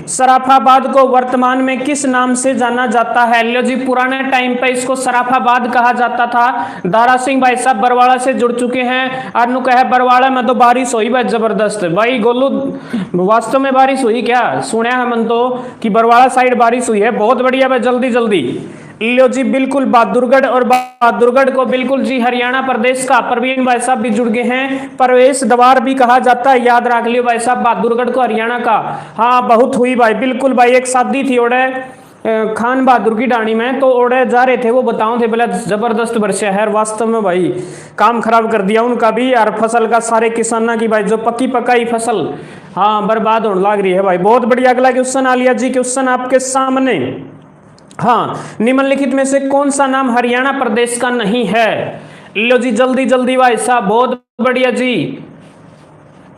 सराफाबाद को वर्तमान में किस नाम से जाना जाता है? लो जी, पुराने टाइम पे इसको सराफाबाद कहा जाता था। दारा सिंह भाई साहब बरवाड़ा से जुड़ चुके हैं। अनु कहे बरवाड़ा में तो बारिश हुई भाई जबरदस्त। भाई गोलू, वास्तव में बारिश हुई क्या? सुना है मन तो कि बरवाड़ा साइड बारिश हुई है। बहुत बढ़िया भाई, जल्दी जल्दी। लो जी, बिल्कुल बहादुरगढ़, और बहादुरगढ़ को बिल्कुल जी हरियाणा प्रदेश का प्रवीण भाई साहब भी जुड़ गए हैं। प्रवेश द्वार भी कहा जाता है, याद रख लियो भाई साहब, बहादुरगढ़ को हरियाणा का। हाँ बहुत हुई भाई, बिल्कुल भाई। एक शादी थी ओड़े खान बहादुर की डाणी में, तो ओड़े जा रहे थे, वो बताओ थे बोले जबरदस्त वर्षा है। वास्तव में भाई काम खराब कर दिया उनका भी, और फसल का सारे किसानों की भाई जो पक्की पकाई फसल हाँ बर्बाद होने लग रही है भाई। बहुत बढ़िया। अगला क्वेश्चन आलिया जी, क्वेश्चन आपके सामने। हाँ, निम्नलिखित में से कौन सा नाम हरियाणा प्रदेश का नहीं है? लो जी, जल्दी जल्दी भाई साहब, बहुत बढ़िया जी,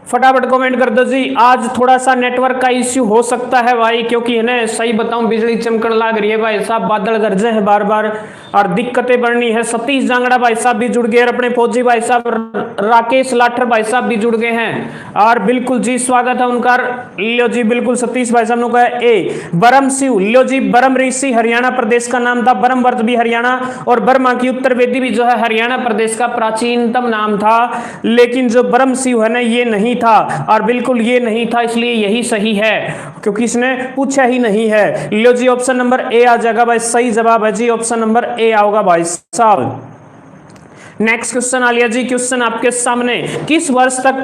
फटाफट कमेंट कर दो जी। आज थोड़ा सा नेटवर्क का इश्यू हो सकता है भाई, क्योंकि है ना सही बताऊं बिजली चमकने लग रही है भाई साहब, बादल गरजे हैं बार बार और दिक्कतें बढ़नी है। सतीश जांगड़ा भाई साहब भी जुड़ गए, और अपने फौजी भाई साहब राकेश लाठर भाई साहब भी जुड़ गए हैं, और बिल्कुल जी स्वागत है उनका। लो जी, बिल्कुल सतीश भाई साहब ने कहा ए बरम सिंह। लो जी, बरम ऋषि हरियाणा प्रदेश का नाम था, बरमवर्त भी हरियाणा, और बर्मा की उत्तर वेदी भी जो है हरियाणा प्रदेश का प्राचीनतम नाम था। लेकिन जो बरम सिंह है ना, ये नहीं था, और बिल्कुल ये नहीं था, इसलिए यही सही है, क्योंकि इसने पूछा ही नहीं है। लो जी, ऑप्शन नंबर ए आ जाएगा भाई, सही जवाब है जी, ऑप्शन नंबर ए आओगा भाई साहब। नेक्स्ट क्वेश्चन आ लिया जी, क्वेश्चन आपके सामने। किस वर्ष तक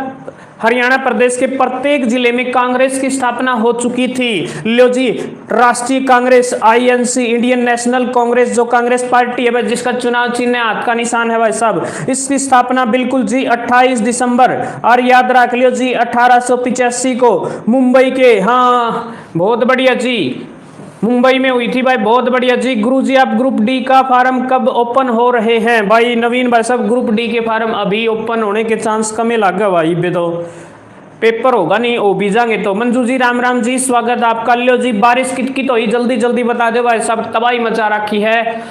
हरियाणा प्रदेश के प्रत्येक जिले में कांग्रेस की स्थापना हो चुकी थी? लो जी, राष्ट्रीय Congress INC, Indian national Congress, जो कांग्रेस पार्टी है जिसका चुनाव चिन्ह हाथ का निशान है भाई साहब, इसकी स्थापना बिल्कुल जी 28 दिसंबर, और याद रख लियो जी 1885 को मुंबई के, हाँ बहुत बढ़िया जी, मुंबई में हुई थी भाई। बहुत बढ़िया जी। गुरुजी, आप ग्रुप डी का फार्म कब ओपन हो रहे हैं? भाई नवीन भाई साहब, ग्रुप डी के फार्म अभी ओपन होने के चांस कमे लगा भाई, बे तो पेपर होगा नहीं, ओ भी जाएंगे तो। मंजू जी, राम राम जी, स्वागत आपका। लो जी, बारिश कितकी तो ही, जल्दी जल्दी बता दो भाई साहब, तबाही मचा रखी है।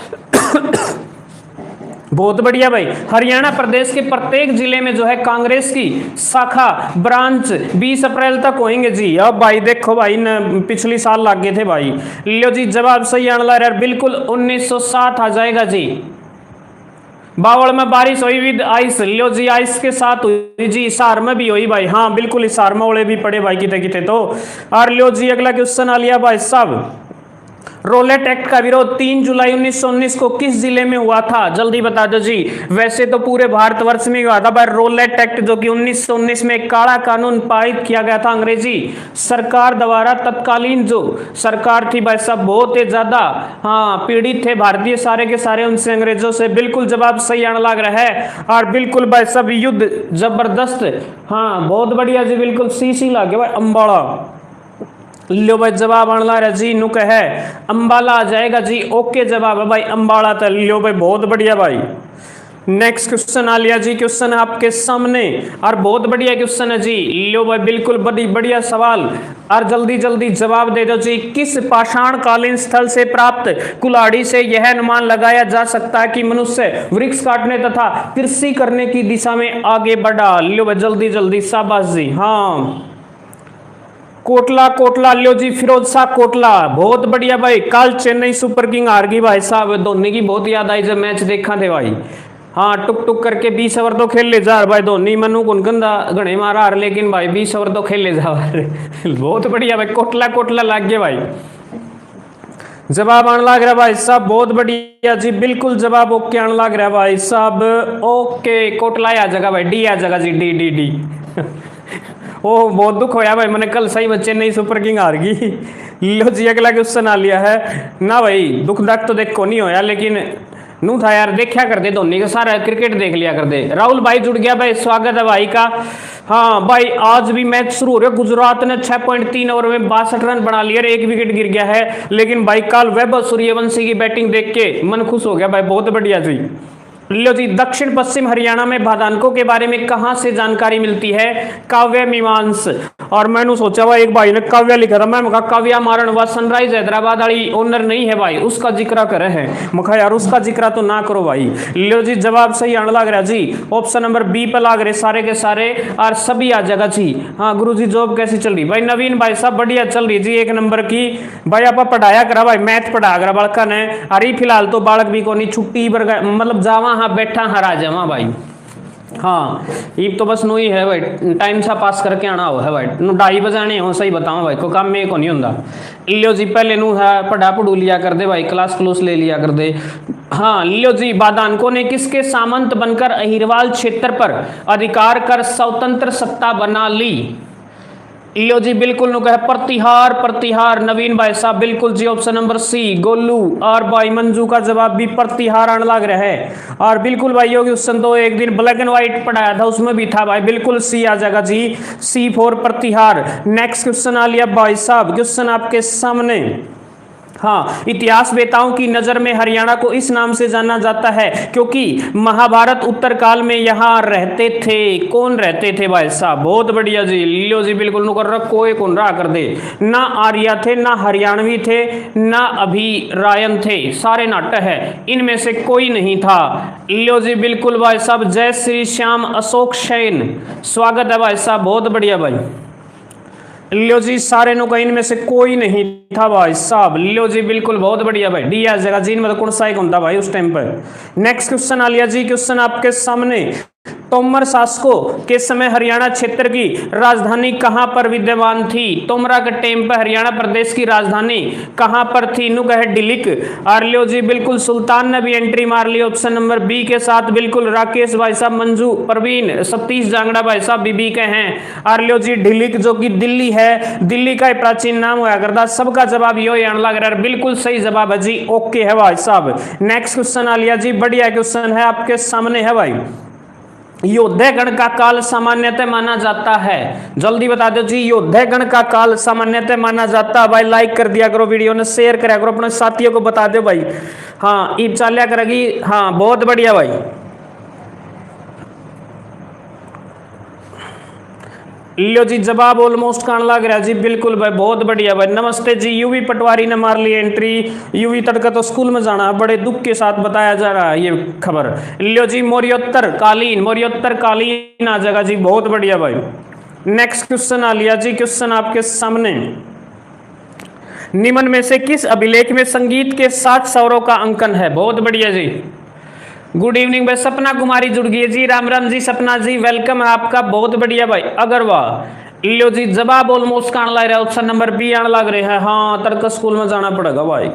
बहुत बढ़िया भाई। हरियाणा प्रदेश के प्रत्येक जिले में जो है कांग्रेस की शाखा ब्रांच 20 अप्रैल तक होंगे जी। अब भाई देखो भाई न, पिछली साल लग गए थे भाई। लो जी, जवाब सही आने लगा यार, बिल्कुल 1907 आ जाएगा जी। बावल में बारिश हुई विद आइस। लो जी, आइस के साथ हुई जी। हिसार में भी हुई भाई, हाँ बिल्कुल, हिसार में ओले भी पड़े भाई किते किते तो। और लो जी, अगला क्वेश्चन आ लिया भाई साहब। रोलेट एक्ट का विरोध 3 जुलाई 1919 को किस जिले में हुआ था? जल्दी बता दो जी। वैसे तो पूरे भारतवर्ष में हुआ था पर रोलेट एक्ट जो कि 1919 में काला कानून पारित किया गया था अंग्रेजी सरकार द्वारा, तत्कालीन जो सरकार थी भाई साहब बहुत ही ज्यादा हाँ पीड़ित थे भारतीय सारे के सारे उनसे, अंग्रेजों से। बिल्कुल जवाब सही आने लग रहा है। और बिल्कुल भाई साहब युद्ध जबरदस्त, हाँ बहुत बढ़िया जी, बिल्कुल सी लागे भाई अम्बाड़ा। लो भाई, जवाब आने रहा जी, नुक है अंबाला आ जाएगा जी। ओके जवाब है भाई अम्बाड़ा था। लो भाई, बहुत बढ़िया भाई। नेक्स्ट क्वेश्चन आ लिया जी, क्वेश्चन आपके सामने और बहुत बढ़िया क्वेश्चन है जी। लो भाई, बिल्कुल बड़ी बढ़िया सवाल और जल्दी जल्दी जवाब दे दो जी। किस पाषाण कालीन स्थल से प्राप्त कुल्हाड़ी से यह अनुमान लगाया जा सकता है कि मनुष्य वृक्ष काटने तथा कृषि करने की दिशा में आगे बढ़ा? लो भाई, जल्दी जल्दी, शाबाश जी। हाँ, कोटला। लो जी, फिरोज शाह कोटला। बहुत बढ़िया भाई। कल चेन्नई सुपर किंग हार गई भाई साहब, धोनी की बहुत याद आई जब मैच देखा थे भाई। हाँ, टुक टुक करके 20 ओवर तो खेल ले जा भाई धोनी, मनु कौन गंदा घने मारा हार, लेकिन भाई 20 ओवर तो खेल ले जा। बहुत बढ़िया भाई, कोटला लग गया भाई। जवाब आने लग रहा भाई साहब, बहुत बढ़िया जी, बिल्कुल जवाब ओके आने लग रहा भाई साहब। ओके, कोटला आ जाएगा भाई, डी आ जाएगा जी, डी। ओ बहुत दुख होया भाई, मैंने कल सही बच्चे नहीं सुपर किंग हार गई। लो जी, अगला क्वेश्चन आ लिया है ना भाई। दुख तो देखो नहीं होया, लेकिन नू था यार, देखा कर दे धोनी का सारा क्रिकेट देख लिया कर दे। राहुल भाई जुड़ गया भाई, स्वागत है भाई का। हाँ भाई, आज भी मैच शुरू हो रहा है। गुजरात ने 6.3 ओवर में 62 रन बना लिए, 1 विकेट गिर गया है। लेकिन भाई कल वैभव सूर्यवंशी की बैटिंग देख के मन खुश हो गया भाई, बहुत बढ़िया जी। लो जी, दक्षिण पश्चिम हरियाणा में भादानकों के बारे में कहां से जानकारी मिलती है? काव्य मीमांस। और मैंने सोचा भाई एक भाई ने काव्या लिखा था, मैं कहा काव्या मारन व सनराइज हैदराबाद वाली ओनर नहीं है भाई, उसका जिक्र करे है। मैं यार उसका जिक्र तो ना करो भाई। लो जी जवाब सही आने लग रहा जी, ऑप्शन नंबर बी पे लाग रहे सारे के सारे और सभी आ जाएगा जी। हाँ गुरु जी जॉब कैसी चल रही भाई? नवीन भाई साहब बढ़िया चल रही जी, एक नंबर की भाई। आप पढ़ाया करा भाई, मैथ पढ़ा करा बालका ने। अरे फिलहाल तो बालक भी को नहीं छुट्टी पर मतलब जावा हाँ बैठा हरा जावा भाई। हाँ ये तो बस नू ही है भाई, टाइम सा पास करके आना हो है भाई, नू 2:30 बजे आने हो, सही बताऊं भाई को काम में को नहीं होता। लियो जी पहले नू है पढ़ा पढ़ू लिया कर दे भाई, क्लास ले लिया कर दे। हाँ लियो जी बादानको ने किसके सामंत बनकर अहिरवाल क्षेत्र पर अधिकार कर स्वतंत्र सत्ता बना ली? लियो जी बिल्कुल नु कहे प्रतिहार प्रतिहार। नवीन भाई साहब बिल्कुल जी, ऑप्शन नंबर सी गोलू। और भाई मंजू का जवाब भी प्रतिहार आने लग रहा है। और बिल्कुल भाई योगी क्वेश्चन तो एक दिन ब्लैक एंड व्हाइट पढ़ाया था उसमें भी था भाई, बिल्कुल सी आ जाएगा जी, सी फॉर प्रतिहार। नेक्स्ट क्वेश्चन आ लिया भाई साहब, क्वेश्चन आपके सामने। हाँ इतिहास वेताओं की नजर में हरियाणा को इस नाम से जाना जाता है क्योंकि महाभारत उत्तर काल में यहाँ रहते थे। कौन रहते थे भाई साहब? बहुत बढ़िया जी, लियो जी बिल्कुल कर रहा, कोई कौन रहा कर दे, ना आर्या थे, ना हरियाणवी थे, ना अभिरायन थे, सारे नाट्य है, इनमें से कोई नहीं था। लियो जी बिल्कुल भाई साहब, जय श्री श्याम अशोक शैन, स्वागत है भाई साहब, बहुत बढ़िया भाई। लियो जी सारे नो का इनमें से कोई नहीं था भाई साहब। लियो जी बिल्कुल बहुत बढ़िया भाई, डी आ जाएगा जी, मतलब कौन सा कौन था भाई उस टाइम पर। नेक्स्ट क्वेश्चन आ लिया जी, क्वेश्चन आपके सामने। तोमर शासकों के समय हरियाणा क्षेत्र की राजधानी कहां पर विद्यमान थी? तोमरा के टाइम पर हरियाणा प्रदेश की राजधानी कहां पर थी? नु कहे डिलिक। और लियो जी बिल्कुल सुल्तान ने भी एंट्री मार ली ऑप्शन नंबर बी के साथ, बिल्कुल राकेश भाई साहब, मंजू, प्रवीण, सतीश जांगड़ा भाई साहब बीबी के हैं। और लियो जी डिलिक जो कि दिल्ली है, दिल्ली का प्राचीन नाम हुआ करता। सबका जवाब यो आने लग रहा है, बिल्कुल सही जवाब है जी, ओके है भाई साहब। नेक्स्ट क्वेश्चन आ लिया जी, बढ़िया क्वेश्चन है आपके सामने है भाई। योद्धे गण का काल सामान्यतः माना जाता है, जल्दी बता दो जी, योद्धे गण का काल सामान्यतः माना जाता है भाई। लाइक कर दिया करो, वीडियो ने शेयर करा करो, अपने साथियों को बता दो भाई। हाँ ईद चालिया करेगी, हाँ बहुत बढ़िया भाई। लियो जी जवाब ऑलमोस्ट कान लग रहा जी, बिल्कुल भाई बहुत बढ़िया भाई। नमस्ते जी, यूवी पटवारी ने मार ली एंट्री। यूवी तड़का तो स्कूल में जाना, बड़े दुख के साथ बताया जा रहा है ये खबर। लियो जी मौर्योत्तर कालीन, मौर्योत्तर कालीन आ जाएगा जी, बहुत बढ़िया भाई। नेक्स्ट क्वेश्चन आ लिया जी, क्वेश्चन आपके सामने। निम्न में से किस अभिलेख में संगीत के 7 स्वरों का अंकन है? बहुत बढ़िया जी, गुड इवनिंग भाई। सपना कुमारी जुड़ गई है जी, राम राम जी सपना जी, वेलकम है आपका, बहुत बढ़िया भाई। अग्रवाल। लियो जी जवाब ऑलमोस्ट कहां लग रहा है, ऑप्शन नंबर बी आने लग रहे हैं। हाँ तड़का स्कूल में जाना पड़ेगा भाई।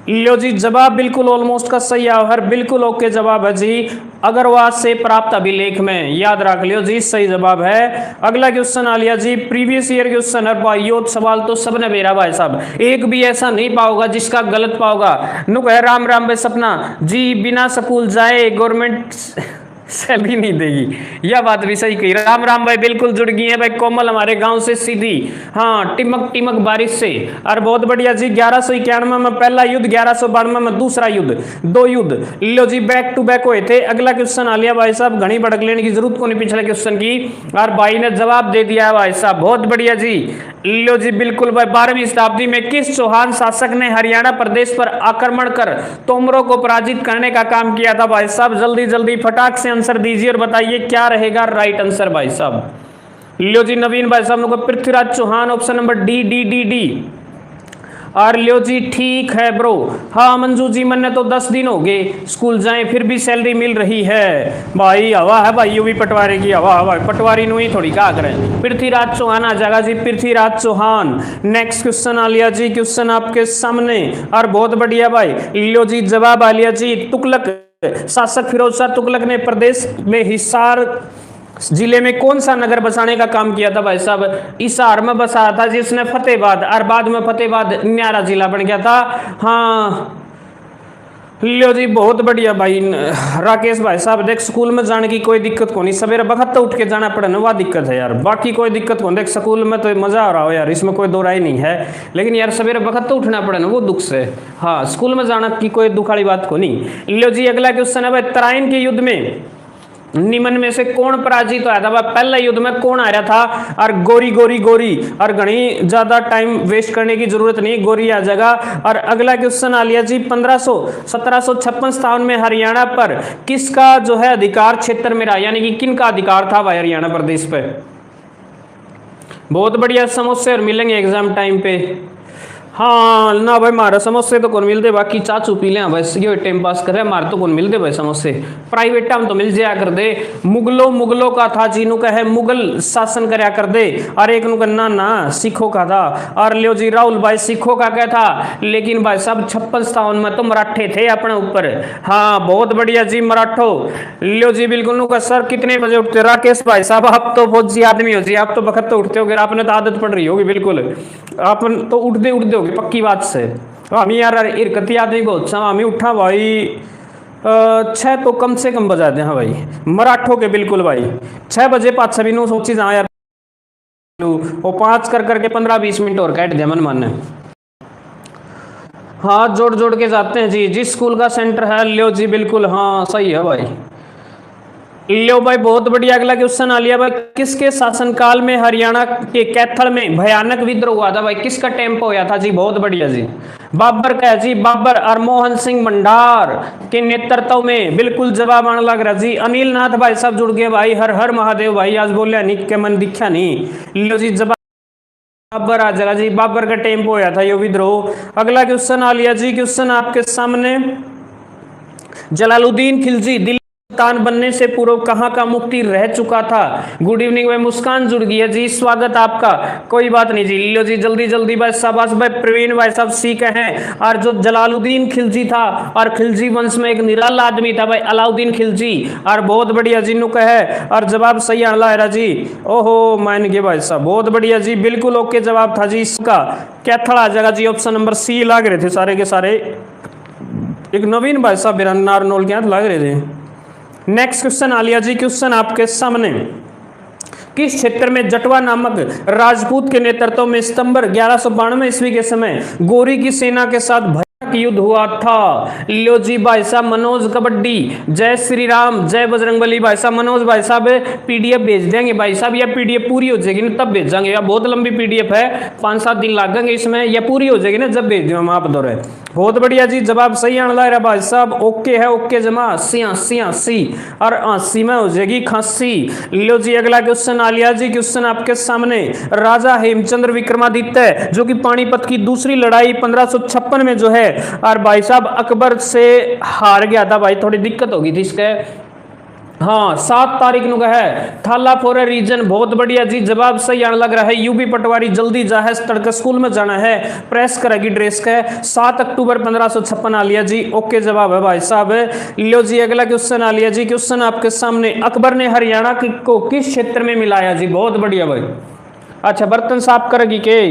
लियो जी जवाब बिल्कुल ऑलमोस्ट का सही है, हर बिल्कुल ओके जवाब है जी, अग्रवाल से प्राप्त अभिलेख में, याद रख लियो जी, सही जवाब है। अगला क्वेश्चन आ लिया जी, प्रीवियस ईयर क्वेश्चन है भाई, यो सवाल तो सबने बेरा भाई साहब, एक भी ऐसा नहीं पाओगा जिसका गलत पाओगा। नुक है राम राम भाई सपना जी, बिना स्कूल जाए गवर्नमेंट सैलरी नहीं देगी, यह बात भी सही कही। राम राम भाई बिल्कुल जुड़ गई है भाई, कोमल हमारे गांव से सीधी, हाँ टिमक टिमक बारिश से। और बहुत बढ़िया जी, 1191 में पहला युद्ध, 1192 में दूसरा युद्ध, 2 युद्ध। लो जी बैक टू बैक हुए थे। अगला क्वेश्चन आ लिया भाई साहब, घनी भड़क लेने की जरूरत को नहीं पिछले क्वेश्चन की, और भाई ने जवाब दे दिया है भाई साहब, बहुत बढ़िया जी। लो जी बिल्कुल भाई, 12वीं शताब्दी में किस चौहान शासक ने हरियाणा प्रदेश पर आक्रमण कर तोमरों को पराजित करने का काम किया था? भाई साहब जल्दी जल्दी फटाक से आंसर दीजिए और बताइए क्या रहेगा राइट आंसर भाई साहब। लियो जी नवीन भाई साहब को Prithviraj Chauhan, option number D D D D. और लियो जी ठीक है ब्रो। हाँ मंजू जी, मैंने तो 10 दिन हो गए स्कूल जाए फिर भी सैलरी मिल रही है भाई। हवा है भाई, यूवी पटवारी की हवा है भाई, पटवारी नु ही थोड़ी क्या करें। पृथ्वीराज चौहान आ जाएगा जी, पृथ्वीराज चौहान। नेक्स्ट क्वेश्चन आ लिया जी, क्वेश्चन आपके सामने, और बहुत बढ़िया भाई। लियो जी जवाब आ लिया जी, तुगलक शासक फिरोज शाह तुगलक ने प्रदेश में हिसार जिले में कौन सा नगर बसाने का काम किया था? भाई साहब हिसार में बसाया था जिसने फतेहाबाद, और बाद में फतेहाबाद न्यारा जिला बन गया था। हाँ लियो जी बहुत बढ़िया भाई। राकेश भाई साहब देख, स्कूल में जाने की कोई दिक्कत को नहीं, सवेरे वक्त तो उठ के जाना पड़े ना, वह दिक्कत है यार, बाकी कोई दिक्कत को देख, स्कूल में तो मजा आ रहा हो यार, इसमें कोई दो राय नहीं है, लेकिन यार सवेरे वक्त तो उठना पड़े ना, वो दुख से। हाँ स्कूल में जाना की कोई दुख वाली बात को नहीं। लियो जी अगला क्वेश्चन है भाई, तराइन के युद्ध में निम्न में से कौन पराजित होया था भाई, पहले युद्ध में कौन आ रहा था? और गोरी गोरी गोरी, और घनी ज्यादा टाइम वेस्ट करने की जरूरत नहीं, गोरी आ जाएगा। और अगला क्वेश्चन आ लिया जी 1756 में हरियाणा पर किसका जो है अधिकार क्षेत्र में रहा, यानी कि किन का अधिकार था भाई हरियाणा प्रदेश पे? बहुत बढ़िया समोसे और मिलेंगे एग्जाम टाइम पे। हाँ ना भाई मारा समोसे तो कौन मिलते, बाकी चाचू पी लें बस ये टाइम पास करे, मार तो कौन मिलते भाई समोसे, प्राइवेट टाइम तो मिल जाया कर दे। मुगलों का था जीनू का है, मुगल शासन करया कर दे। और एक नु ना ना सिखों का था। और लियो जी राहुल भाई सिखों का क्या था, लेकिन भाई साहब 56-57 में तो मराठे थे अपने ऊपर। हाँ बहुत बढ़िया जी मराठो। लियो जी बिल्कुल नु का सर कितने बजे उठते राकेश भाई साहब? आप तो फौजी आदमी हो जी, आप तो वक्त तो उठते हो, आपने तो आदत पड़ रही होगी बिल्कुल, आप तो उठते उठते होगी पक्की बात से। हम यार इरकती आदमी बहुत सा हम उठा भाई 6 तो कम से कम बजा दे। हाँ भाई मराठों के बिल्कुल भाई 6 बजे 5 सभी नु सोची जा यार, वो 5 कर करके 15-20 मिनट और काट दिया मन माने। हाँ जोड़ जोड़ के जाते हैं जी, जिस स्कूल का सेंटर है लियो जी बिल्कुल, हाँ सही है भाई। लो भाई बहुत बढ़िया। अगला क्वेश्चन आ लिया भाई, किसके शासनकाल में हरियाणा के कैथल में भयानक विद्रोह हुआ था भाई, किसका टेम्पो होया था जी? बहुत बढ़िया जी, बाबर का है जी, बाबर और मोहन सिंह भंडार के नेतृत्व में। बिल्कुल जवाब आने लग रहा जी। अनिल नाथ भाई साहब जुड़ गए भाई, हर हर महादेव भाई, आज बोलिया नहीं के मन दिखा नहीं। लो जी जवाब बाबर आ जाएगा जी, बाबर का टेम्पो होया था ये विद्रोह। अगला क्वेश्चन आ लिया जी, क्वेश्चन आपके सामने, जलालुद्दीन खिलजी दिल्ली सुल्तान बनने से पूर्व कहाँ का मुफ्ती रह चुका था? गुड इवनिंग भाई, मुस्कान जुड़ गई है जी, स्वागत आपका। कोई बात नहीं जी, लो जी जल्दी जल्दी भाई, शाबाश भाई, प्रवीण भाई साहब सीख हैं। और जो जलालुद्दीन खिलजी था, और खिलजी वंश में एक निराला आदमी था भाई अलाउद्दीन खिलजी, और बहुत बढ़िया जी नुक है। और जवाब सही आला है जी, ओहो मान गए भाई साहब, बहुत बढ़िया जी, बिल्कुल ओके जवाब था जी इसका। कैथल आ जाएगा जी, ऑप्शन नंबर सी लग रहे थे सारे के सारे। एक नवीन भाई साहब नारनौल के हाथ लग रहे थे। नेक्स्ट क्वेश्चन आ लिया जी, क्वेश्चन आपके सामने, किस क्षेत्र में जटवा नामक राजपूत के नेतृत्व में सितंबर 1192 ईस्वी के समय गोरी की सेना के साथ भयानक युद्ध हुआ था? लो जी भाई साहब मनोज कबड्डी, जय श्री राम, जय बजरंगबली भाई साहब। मनोज भाई साहब पीडीएफ भेज देंगे भाई साहब, या पीडीएफ पूरी हो जाएगी ना तब भेजांगे, या बहुत लंबी पीडीएफ है 5-7 दिन लगेंगे इसमें, या पूरी हो जाएगी ना जब भेज दो हम आप दौरे। बहुत बढ़िया जी, जवाब सही आने लग रहा भाई साहब, ओके है, ओके जमा 80 और 80 में हो जाएगी खांसी। लो जी अगला क्वेश्चन आ लिया जी, क्वेश्चन आपके सामने, राजा हेमचंद्र विक्रमादित्य जो कि पानीपत की दूसरी लड़ाई 1556 में जो है, और भाई साहब अकबर से हार गया था भाई, थोड़ी दिक्कत होगी थी इसके। हाँ 7 तारीख नु है, थाला फॉर ए रीजन। बहुत बढ़िया जी, जवाब सही आने लग रहा है। यूबी पटवारी जल्दी जा है, तड़का स्कूल में जाना है, प्रेस करेगी ड्रेस का। 7 अक्टूबर 1556 आ लिया जी, ओके जवाब है भाई साहब। लो जी अगला क्वेश्चन आ लिया जी, क्वेश्चन आपके सामने, अकबर ने हरियाणा को किस क्षेत्र में मिलाया जी? बहुत बढ़िया भाई। अच्छा बर्तन साफ करेगी के?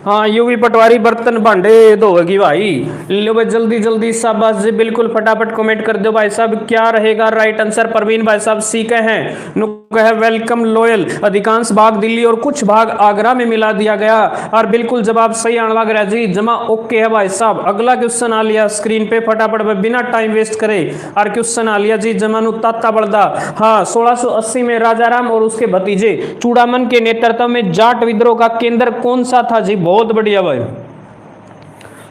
हाँ यूवी पटवारी बर्तन भांडे धोएगी भाई। लो भाई जल्दी जल्दी शाबाश जी, बिल्कुल फटाफट कमेंट कर दो भाई साहब, क्या रहेगा राइट आंसर? परवीन भाई साहब सीखे हैं, नुक्का है वेलकम लॉयल। अधिकांश भाग दिल्ली और कुछ भाग आगरा में मिला दिया गया, और बिल्कुल जवाब सही आने लग रहा है जी, जमा ओके है भाई साहब। अगला क्वेश्चन आ लिया स्क्रीन पे, फटाफट में बिना टाइम वेस्ट करे, और क्वेश्चन आ लिया जी, जमानु ताता बड़दा। हाँ 1680 में राजा राम और उसके भतीजे चूड़ामन के नेतृत्व में जाट विद्रोह का केंद्र कौन सा था जी? बहुत बढ़िया भाई।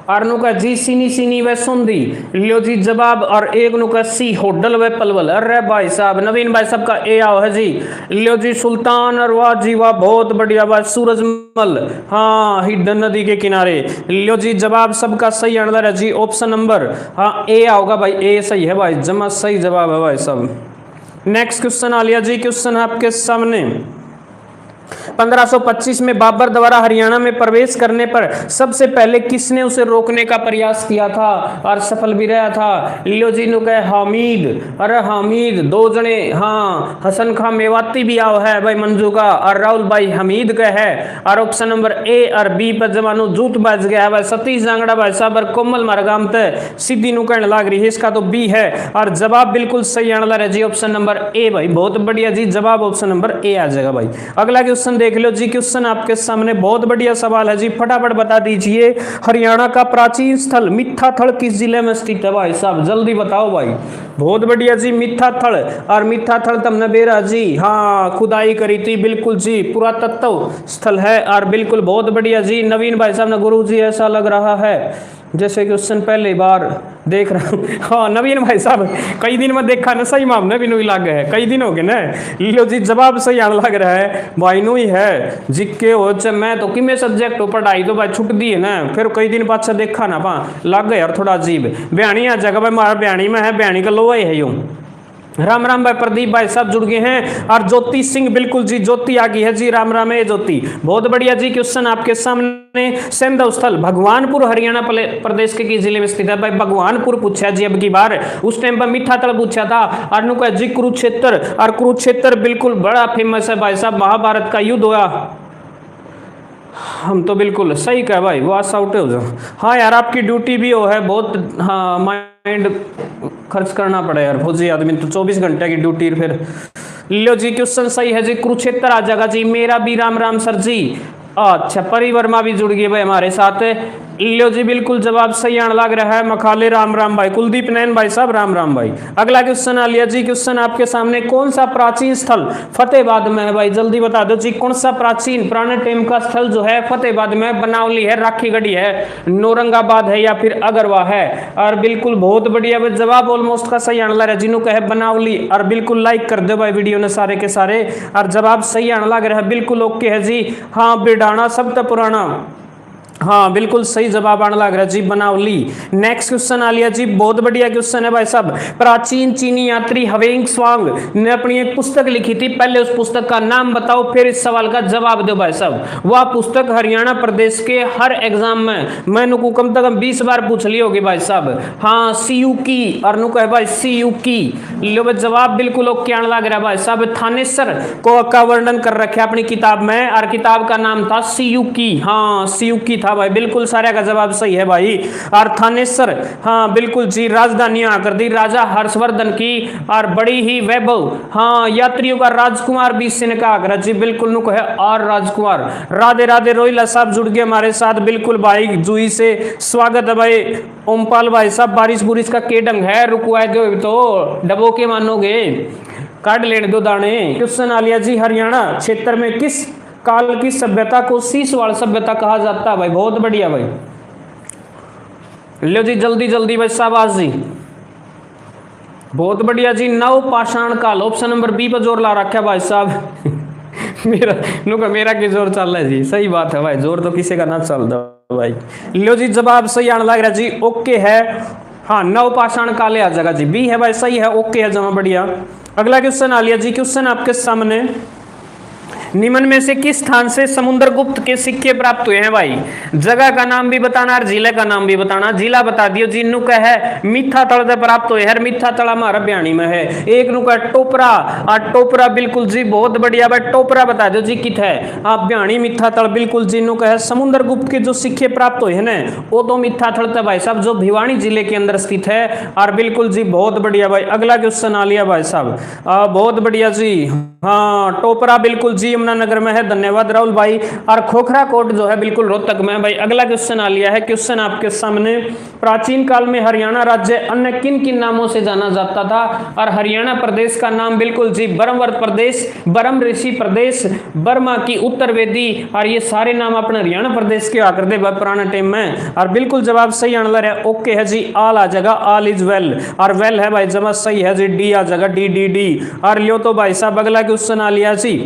आरनु का जी सीनी सीनी व सुंदी। लियो जी जवाब, और एक नु का सी होडल व पलवल। अरे भाई साहब नवीन भाई साहब का ए आओ है जी। लियो जी सुल्तान, और वाह जी वाह बहुत बढ़िया बात, सूरजमल, हाँ हिडन नदी के किनारे। लियो जी जवाब सबका सही आंसर है जी, ऑप्शन नंबर हाँ ए आओगा भाई, ए सही है भाई, जमा सही जवाब है भाई साहब। नेक्स्ट क्वेश्चन आ लिया जी, क्वेश्चन आपके सामने, 1525 में बाबर द्वारा हरियाणा में प्रवेश करने पर सबसे पहले किसने उसे रोकने का प्रयास किया था और सफल भी रहा था? लियो जी नु कहे हामिद। अरे हामिद 2 जने, हाँ हसन खां मेवाती भी आओ है भाई मंजू का, और राहुल भाई हमीद का है। और ऑप्शन नंबर ए और बी पर जमानु जूत बज गया है भाई, सतीश जांगड़ा भाई साहब और कोमल मारगाम तय सीधी नु कहने लाग रही है, इसका तो बी है, और जवाब बिल्कुल सही आने लग रहा है जी, ऑप्शन नंबर ए भाई। बहुत बढ़िया जी, जवाब ऑप्शन नंबर ए आ जाएगा भाई। अगला क्वेश्चन देख लो जी। क्वेश्चन आपके सामने बहुत बढ़िया सवाल है जी, फटाफट बता दीजिए। हरियाणा का प्राचीन स्थल मिथ्याथल किस जिले में स्थित है भाई साहब, जल्दी बताओ भाई। बहुत बढ़िया जी, मिथ्याथल। और मिथ्याथल तुमने बेरा जी, हाँ खुदाई करी थी, बिल्कुल जी, पुरातत्व स्थल है। और बिल्कुल बहुत बढ़िया जी, नवीन भाई साहब ने गुरु जी ऐसा लग रहा है जैसे क्वेश्चन पहली बार देख रहा हूँ। हाँ नवीन भाई साहब, कई दिन में देखा ना, सही मामले भी नहीं लग गए, कई दिन हो गए ना। लो जी जवाब सही आने लग रहा है भाई, नु ही है जिक्के हो च मैं तो किमें सब्जेक्ट हो पढ़ाई तो भाई छुट दी है ना, फिर कई दिन बाद से देखा ना पा लग गया यार थोड़ा अजीब। बयानी आ जगह भाई, हमारा बयानी में है, बयानी का लोहा ही है यूं। राम राम भाई, प्रदीप भाई सब जुड़ गए हैं। और ज्योति सिंह, बिल्कुल जी ज्योति आ गई है जी, राम राम है ज्योति, बहुत बढ़िया जी। क्वेश्चन आपके सामने, सैंधव स्थल भगवानपुर हरियाणा प्रदेश के किस जिले में स्थित है भाई, भगवानपुर पूछा जी अब की बार, उस टाइम पर मिथ्याथल पूछा था। और का जी कुरुक्षेत्र, और कुरुक्षेत्र बिल्कुल बड़ा फेमस है भाई साहब, महाभारत का युद्ध हुआ। हम तो बिल्कुल सही कह भाई, वो आज आउट हो जाओ। हाँ यार आपकी ड्यूटी भी हो है बहुत, हाँ माइंड खर्च करना पड़ा यार, फौजी आदमी तो 24 घंटे की ड्यूटी। फिर लो जी क्वेश्चन सही है जी, कुरुक्षेत्र आ जाएगा जी। मेरा भी राम राम सर जी। अच्छा परिवर्मा भी जुड़ गए भाई हमारे साथ। लो जी बिल्कुल जवाब सही आने लग रहा है, मखाले राम राम भाई, कुलदीप नैन भाई साहब राम राम भाई। अगला क्वेश्चन आ लिया जी। क्वेश्चन आपके सामने, कौन सा प्राचीन स्थल फतेहाबाद में है भाई, जल्दी बता दो जी। कौन सा प्राचीन पुराने टाइम का स्थल जो है फतेहाबाद में, बनावली है, राखीगढ़ी है, नौरंगाबाद है, या फिर अगरवा है। और बिल्कुल बहुत बढ़िया जवाब ऑलमोस्ट का सही आने लग रहा है, जिन्हों का है बनावली। और बिल्कुल लाइक कर दो भाई वीडियो ने सारे के सारे, और जवाब सही आने लग रहा है, बिल्कुल ओके है जी। हाँ बिडाना सब तो पुराना, हाँ बिल्कुल सही जवाब आने लग रहा है जी, बनावली। नेक्स्ट क्वेश्चन आ लिया जी, बहुत बढ़िया क्वेश्चन है भाई साहब। प्राचीन चीनी यात्री हवेंग स्वांग ने अपनी एक पुस्तक लिखी थी, पहले उस पुस्तक का नाम बताओ, फिर इस सवाल का जवाब दो भाई साहब। वह पुस्तक हरियाणा प्रदेश के हर एग्जाम में मैंने को कम से कम 20 बार पूछ ली होगी भाई साहब। हाँ सीयू की, और नु कहे भाई सीयू की। लो भाई जवाब बिल्कुल ओके आने लग रहा है भाई साहब। थानेसर को का वर्णन कर रखे अपनी किताब में, और किताब का नाम था सीयू की। हाँ सीयू की था भाई, बिल्कुल सारे का जवाब सही है भाई। और थानेसर, हाँ बिल्कुल जी, राजधानी आकर दी राजा हर्षवर्धन की, और बड़ी ही वैभव, हाँ यात्रियों का राजकुमार भी इसने कहा जी, बिल्कुल नुक है और राजकुमार। राधे राधे, रोहिला साहब जुड़ गए हमारे साथ, बिल्कुल भाई जूही से स्वागत है भाई। ओमपाल भाई साहब, बारिश बुरिश का के ढंग है, रुकवाए दो तो डबो के मानोगे, काट लेने दो दाने। क्वेश्चन आ लिया जी, हरियाणा क्षेत्र में किस काल की सभ्यता को शीशवाड़ सभ्यता कहा जाता है भाई, बहुत बढ़िया भाई। लो जी जल्दी जल्दी भाई, शाबाश जी, बहुत बढ़िया जी। नव पाषाण काल, ऑप्शन नंबर बी पर जोर ला रखा है भाई साहब। मेरा की जोर चल रहा है जी, सही बात है भाई, जोर तो किसी का ना चल दो भाई। लो जी जवाब सही आने लग रहा है जी, ओके है। हाँ नव पाषाण काल आ जाएगा जी, बी है भाई, सही है, ओके है जमा, बढ़िया। अगला क्वेश्चन आ लिया जी। क्वेश्चन आपके सामने, निम्न में से किस स्थान से समुद्रगुप्त के सिक्के प्राप्त हुए हैं भाई, जगह का नाम भी बताना और जिले का नाम भी बताना। जिला बता दियो जी, नुक है मिथ्याथल से प्राप्त हुए हैं, मिथ्याथल हमारा बयानी में है। एक नुक है टोपरा, और टोपरा बिल्कुल जी बहुत बढ़िया भाई, टोपरा बता दो जी कित है, आप बयानी मिथ्याथल बिल्कुल जी। नुक है समुद्रगुप्त के जो सिक्के प्राप्त हुए हैं ना, वो तो मिथ्याथल था भाई साहब, जो भिवानी जिले के अंदर स्थित है। और बिल्कुल जी बहुत बढ़िया भाई। अगला क्वेश्चन आ लिया भाई साहब, बहुत बढ़िया जी। हाँ टोपरा बिल्कुल जी यमुनानगर में है, धन्यवाद राहुल भाई। और खोखरा कोट जो है बिल्कुल रोहतक में भाई। अगला क्वेश्चन आ लिया है, क्वेश्चन आपके सामने, प्राचीन काल में हरियाणा राज्य अन्य किन किन नामों से जाना जाता था। और हरियाणा प्रदेश का नाम बिल्कुल जी ब्रह्मवर्त प्रदेश, ब्रह्म ऋषि प्रदेश, बर्मा की उत्तर वेदी, और ये सारे नाम अपने हरियाणा प्रदेश के आकर दे पुराने टाइम में। और बिल्कुल जवाब सही आने लग रहा है, ओके है जी, आल आ जाएगा, आल इज वेल, और वेल है भाई जवाब सही है जी, डी आ जाएगा, डी डी डी। और लियो तो भाई साहब अगला क्वेश्चन आ लिया जी,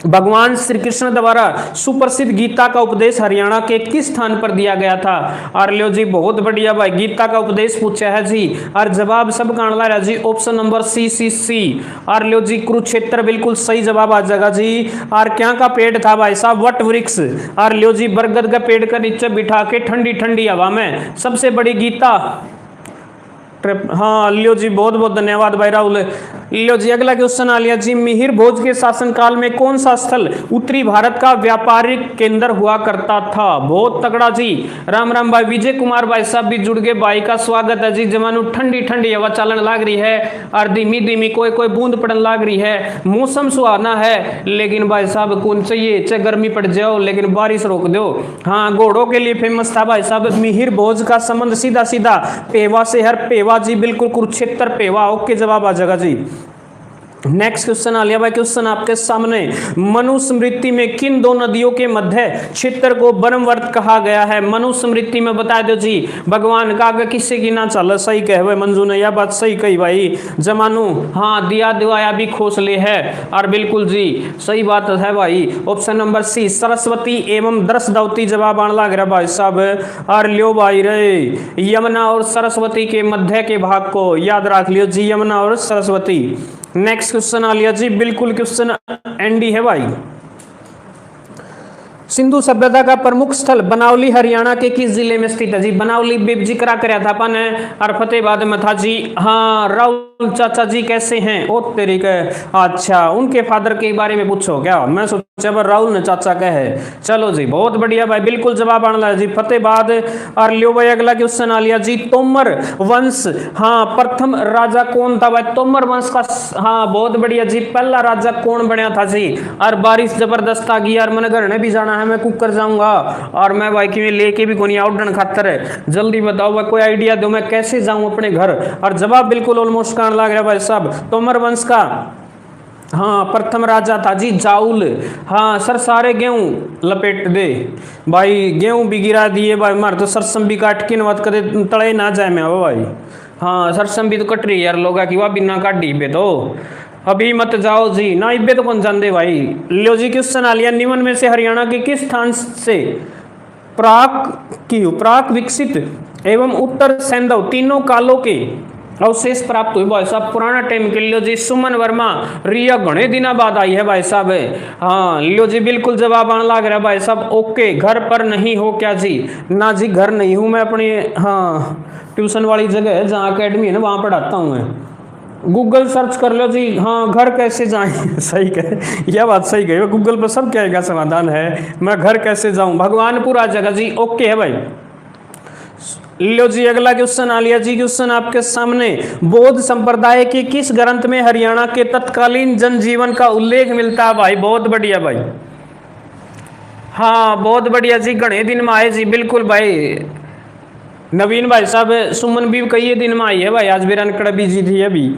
भगवान श्री कृष्ण द्वारा सुप्रसिद्ध गीता का उपदेश हरियाणा के किस स्थान पर दिया गया था। और लियो जी बहुत बढ़िया भाई, गीता का उपदेश पूछा है जी, और जवाब सब का आना है जी, ऑप्शन नंबर सी सी सी। और लियो जी कुरुक्षेत्र बिल्कुल सही जवाब आ जाएगा जी। और क्या का पेड़ था भाई साहब, वट वृक्ष। और लियो जी बरगद का पेड़ का नीचे बिठा के ठंडी ठंडी हवा में सबसे बड़ी गीता। हाँ लियो जी बहुत बहुत धन्यवाद भाई राहुल। लो जी अगला क्वेश्चन आ लिया जी, मिहिर भोज के शासनकाल में कौन सा स्थल उत्तरी भारत का व्यापारिक केंद्र हुआ करता था? बहुत तगड़ा जी। राम राम भाई विजय कुमार भाई साहब भी जुड़ गए, भाई का स्वागत है जी। जमानू ठंडी ठंडी हवा चलन लाग रही है और धीमी धीमी कोई कोई बूंद पड़न लाग रही है। मौसम सुहाना है, लेकिन भाई साहब कौन चाहिए चाहे गर्मी पड़ जाओ लेकिन बारिश रोक दो। हाँ, घोड़ों के लिए फेमस था भाई साहब। मिहिर भोज का संबंध सीधा सीधा पेवा से हर पेवा जी, बिल्कुल कुरुक्षेत्र पेवा। ओके, जवाब आ जाएगा जी। नेक्स्ट क्वेश्चन आ लिया भाई, क्वेश्चन आपके सामने। मनुस्मृति में किन दो नदियों के मध्य क्षेत्र को ब्रह्मवर्त कहा गया है? मनुस्मृति में बता दो जी। भगवान का आगे किससे की ना चल, सही कहे भाई मंजू ने, यह बात सही कही भाई जमानू। हाँ, दिया दिवाया भी खोसले है, और बिल्कुल जी सही बात है भाई। ऑप्शन नंबर सी सरस्वती एवं दृष्टद्वती जवाब आने लग रहा भाई साहब। और लियो भाई रे, यमुना और सरस्वती के मध्य के भाग को याद रख लियो जी, यमुना और सरस्वती। नेक्स्ट क्वेश्चन आ लिया जी, बिल्कुल क्वेश्चन एनडी है भाई। सिंधु सभ्यता का प्रमुख स्थल बनावली हरियाणा के किस जिले में स्थित है जी? बनावली जिक्र कराया था अपन ने, और फतेहाबाद में था जी। हाँ, राहुल चाचा जी कैसे हैं? ओ तेरी के, अच्छा उनके फादर के बारे में पूछो क्या? मैं सोचा राहुल ने चाचा कहे। चलो जी बहुत बढ़िया भाई, बिल्कुल जवाब आना है जी, फतेहाबाद। और लियो भाई अगला क्वेश्चन आ लिया जी, तोमर वंश हाँ प्रथम राजा कौन था भाई? तोमर वंश का हाँ बहुत बढ़िया जी, पहला राजा कौन बनया था जी? और बारिश जबरदस्त आ गई यार, मन घर ने भी जाना है, मैं कुकर जाऊंगा और मैं भाई की लेके भी कोनी आउटडन खातर है। जल्दी बताओ भाई, कोई आइडिया दो मैं कैसे जाऊं अपने घर? और जवाब बिल्कुल ऑलमोस्ट कहने लग रहा भाई साहब, तोमर वंश का हाँ प्रथम राजा था जी जाउल। हाँ सर, सारे गेहूं लपेट दे भाई, गेहूं भी गिरा दिए भाई, मार तो सरसम भी काट के नवत करे तड़े ना जाए मैं भाई। हाँ सरसम भी तो कट रही यार लोगा की, वह बिना काटी पे तो अभी मत जाओ जी ना, इबे तो कौन जान दे भाई। लो जी क्वेश्चन आ लिया, निम्न में से हरियाणा के किस स्थान से प्राक विकसित एवं उत्तर सैंधव तीनों कालों के अवशेष प्राप्त हुए भाई साहब? पुराना टाइम के लियो जी, सुमन वर्मा रिया घने दिना बाद आई है भाई साहब। हाँ लियो जी बिल्कुल जवाब आने लग रहा है भाई साहब। ओके, घर पर नहीं हो क्या जी? ना जी घर नहीं हूँ मैं, अपनी हाँ ट्यूशन वाली जगह है जहाँ अकेडमी है ना वहाँ पढ़ाता हूँ मैं। गूगल सर्च कर लो जी। हाँ घर कैसे जाएं सही कहे, यह बात सही कही, गूगल पर सब क्या का समाधान है। मैं घर कैसे जाऊं, भगवानपुर आ जाएगा जी। ओके है भाई। लो जी अगला क्वेश्चन आ लिया जी, क्वेश्चन आपके सामने। बौद्ध संप्रदाय के किस ग्रंथ में हरियाणा के तत्कालीन जनजीवन का उल्लेख मिलता है भाई? बहुत बढ़िया भाई, हाँ बहुत बढ़िया जी, घने दिन में आए जी, बिल्कुल भाई। नवीन भाई साहब, सुमन भी कई दिन में आई है भाई, आज बिरान कड़ा बिजी थी अभी।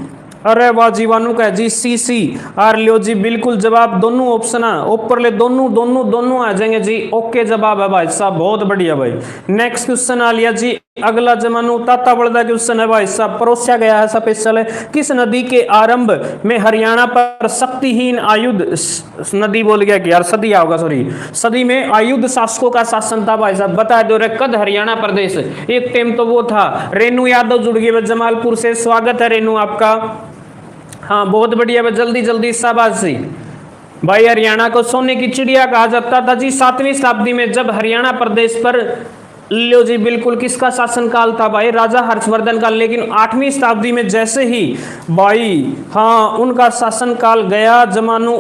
अरे वाह जीवाणु का जी सी आर लियो जी, बिल्कुल जवाब दोनों ऑप्शन ऊपर ले दोनों आ जाएंगे जी। ओके जवाब है भाई साहब, बहुत बढ़िया भाई। नेक्स्ट क्वेश्चन आ लिया जी, अगला जमानू ताता बड़दा क्वेश्चन है भाई साहब, परोसा गया है स्पेशल है। किस नदी के आरंभ में हरियाणा पर शक्तिहीन आयुध नदी बोल गया कि यार सदी होगा, सॉरी सदी में आयुध शासकों का शासन था भाई साहब? बता दो रे कद हरियाणा प्रदेश, एक टाइम तो वो था। रेनू यादव जुड़ गई जमालपुर से, स्वागत है रेनू आपका। हाँ बहुत बढ़िया भाई, जल्दी जल्दी शाबाशी भाई। हरियाणा को सोने की चिड़िया कहा जाता था जी 7वीं शताब्दी में, जब हरियाणा प्रदेश पर लो जी बिल्कुल किसका शासनकाल था भाई? राजा हर्षवर्धन का। लेकिन 8वीं शताब्दी में जैसे ही भाई हाँ उनका शासनकाल गया जमानू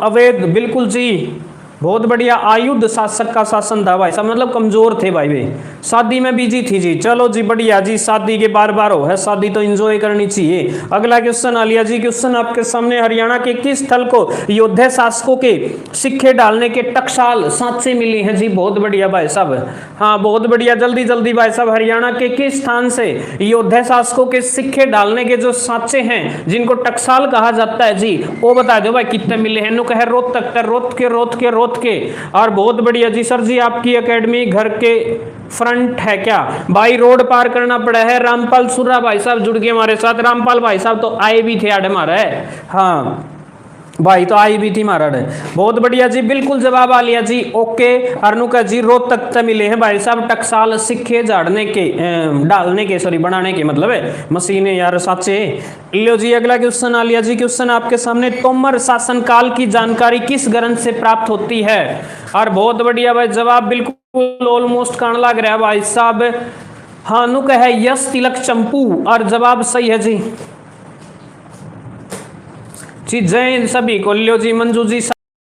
अवैध, बिल्कुल जी बहुत बढ़िया, आयुध शासक का शासन था भाई साहब, मतलब कमजोर थे भाई वे, शादी में बिजी थी जी। चलो जी बढ़िया जी, शादी के बार बार हो है, शादी तो एंजॉय करनी चाहिए। अगला क्वेश्चन आ लिया जी, क्वेश्चन आपके सामने। हरियाणा के किस स्थल को योद्धा शासकों के सिक्के डालने के टकसाल सांचे मिली हैं जी? बहुत बढ़िया भाई साहब, हाँ बहुत बढ़िया, जल्दी जल्दी भाई साहब। हरियाणा के किस स्थान से योद्धा शासकों के सिक्के डालने के जो सांचे हैं जिनको टकसाल कहा जाता है जी, वो बता दो भाई कितने मिले हैं? नु कहे रोहतक के। और बहुत बढ़िया जी, सर जी आपकी एकेडमी घर के फ्रंट है क्या भाई? रोड पार करना पड़ा है। रामपाल सुर्रा भाई साहब जुड़ गए हमारे साथ। रामपाल भाई साहब तो आए भी थे आडे मारा है, हाँ भाई तो आई भी थी महाराज, बहुत बढ़िया जी, बिल्कुल जवाब आ लिया जी। ओके अर्नुका जी, रोहतक तक मिले हैं भाई साहब टकसाल सिक्के झाड़ने के डालने के, सॉरी बनाने के मतलब है मशीनें यार साचे। लो जी अगला क्वेश्चन आ लिया जी, क्वेश्चन आपके सामने। तोमर शासनकाल की जानकारी किस ग्रंथ से प्राप्त होती है? और बहुत बढ़िया भाई, जवाब बिल्कुल ऑलमोस्ट कहने लग रहा है भाई साहब। हाँ नुक है यश तिलक चंपू, और जवाब सही है जी। जी जय हिंद सभी को। लियो जी मंजू जी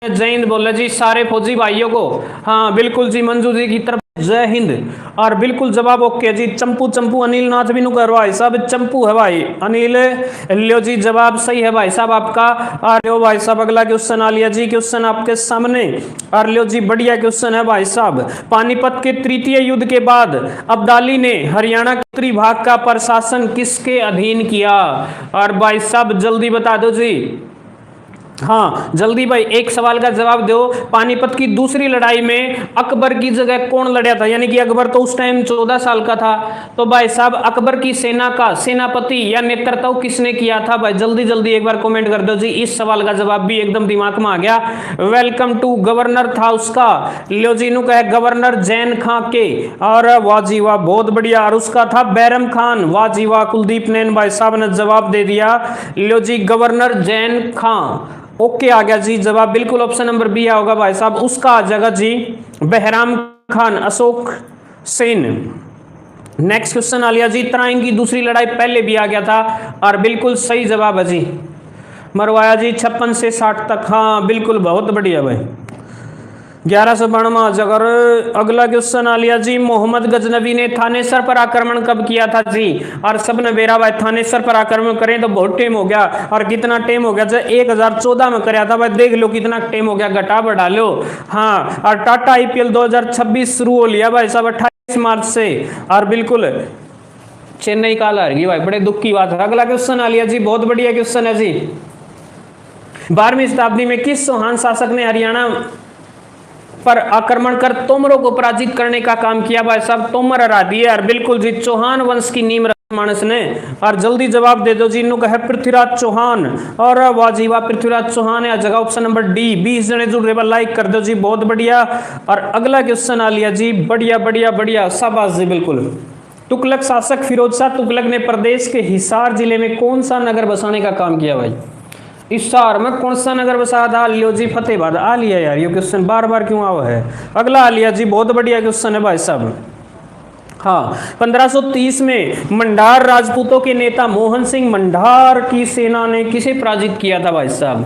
जय हिंद बोले जी सारे फौजी भाइयों को। हाँ बिल्कुल जी मंजू जी की तरफ जय हिंद। और बिल्कुल जवाब ओके जी। चंपू चंपू अनिल नाथ भी नु कर भाई साहब, चंपू है भाई अनिल। लियो जी जवाब सही है भाई साहब आपका। और लियो भाई साहब अगला क्वेश्चन आ लिया जी, क्वेश्चन आपके सामने। और लियो जी बढ़िया क्वेश्चन है भाई साहब। पानीपत के तृतीय युद्ध के बाद अब्दाली ने हरियाणा के उत्तरी भाग का प्रशासन किसके अधीन किया? और भाई साहब जल्दी बता दो जी। हाँ जल्दी भाई एक सवाल का जवाब दो। पानीपत की दूसरी लड़ाई में अकबर की जगह कौन लड़ा था? यानी कि अकबर तो उस टाइम 14 साल का था, तो भाई साहब अकबर की सेना का सेनापति या नेतृत्व किसने किया था? भाई जल्दी जल्दी एक बार कमेंट कर दो जी। इस सवाल का जवाब भी एकदम दिमाग में आ गया। वेलकम टू गवर्नर था उसका। लियो जी नु कहे गवर्नर जैन खां के। और वाह जी वाह बहुत बढ़िया। और उसका था बैरम खान। वाह जी वाह कुलदीप नैन भाई साहब ने जवाब दे दिया। लियो जी गवर्नर जैन खां ओके आ गया जी जवाब। बिल्कुल ऑप्शन नंबर बी होगा भाई साहब, उसका आ जाएगा जी बहराम खान अशोक सेन। नेक्स्ट क्वेश्चन आ लिया जी। तराइन की दूसरी लड़ाई पहले भी आ गया था और बिल्कुल सही जवाब है जी। मरवाया जी 56 से 60 तक। हाँ बिल्कुल बहुत बढ़िया भाई। 1192 जगह। अगला क्वेश्चन आ लिया जी। मोहम्मद गजनवी ने थानेसर पर आक्रमण कब किया था जी? और सब ने बेरा भाई थानेसर पर आक्रमण करें तो बहुत टाइम हो गया। और कितना टाइम हो गया? जब 1014 में कराया था भाई, देख लो कितना टाइम हो गया, घटा बढ़ा लो। हाँ और टाटा आईपीएल 2026 शुरू हो लिया भाई साहब 28 मार्च से। और बिल्कुल चेन्नई काल हार गई भाई, बड़े दुख की बात है। अगला क्वेश्चन आ लिया जी, बहुत बढ़िया क्वेश्चन है जी। 12वीं शताब्दी में किस चौहान शासक ने हरियाणा पर आक्रमण कर तोमरों को पराजित करने का काम किया? भाई साहब तोमर हरा दिए। और बिल्कुल जी चौहान वंश की नींव रखी मानस ने। और जल्दी जवाब दे दो जी। इन्हों का है पृथ्वीराज चौहान। और वाह जी वाह पृथ्वीराज चौहान है जगह ऑप्शन नंबर डी। 20 जने जुड़ रहे, लाइक कर दो जी बहुत बढ़िया। और अगला क्वेश्चन आ लिया जी। बढ़िया बढ़िया बढ़िया शाबाश जी बिल्कुल। तुगलक शासक फिरोज शाह तुगलक ने प्रदेश के हिसार जिले में कौन सा नगर बसाने का काम किया भाई? हिसार में कौन सा नगर बसाया था? लियो जी फतेहाबाद। आ लिया यार ये क्वेश्चन बार बार क्यों आवा है। अगला आ लिया जी, बहुत बढ़िया क्वेश्चन है भाई साहब। हाँ 1530 में मंडार राजपूतों के नेता मोहन सिंह मंडार की सेना ने किसे पराजित किया था भाई साहब?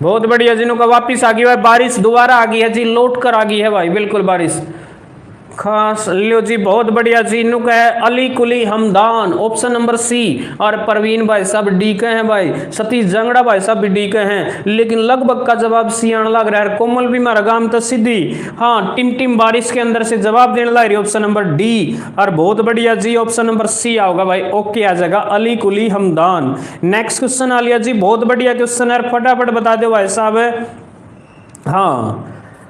बहुत बढ़िया। जिन्हों का वापिस आ गई है बारिश, दोबारा आ गई है जी, लौट कर आ गई है भाई बिल्कुल बारिश। खास लियो जी बहुत बढ़िया जी। नुक है Ali Quli Hamdan option number C. और परवीन भाई साहब डी के हैं भाई। सतीश जंगड़ा भाई साहब भी डी के हैं, लेकिन लगभग का जवाब सी आने लग रहा है। कोमल भी मारा गाम तो सीधी। हाँ टिम टिम बारिश के अंदर से जवाब देने लग रही ऑप्शन नंबर डी। और बहुत बढ़िया जी ऑप्शन नंबर सी आओगा भाई, ओके आ जाएगा अली कुली हमदान। नेक्स्ट क्वेश्चन आ लिया जी, बहुत बढ़िया क्वेश्चन है, फटाफट बता दो भाई साहब। हाँ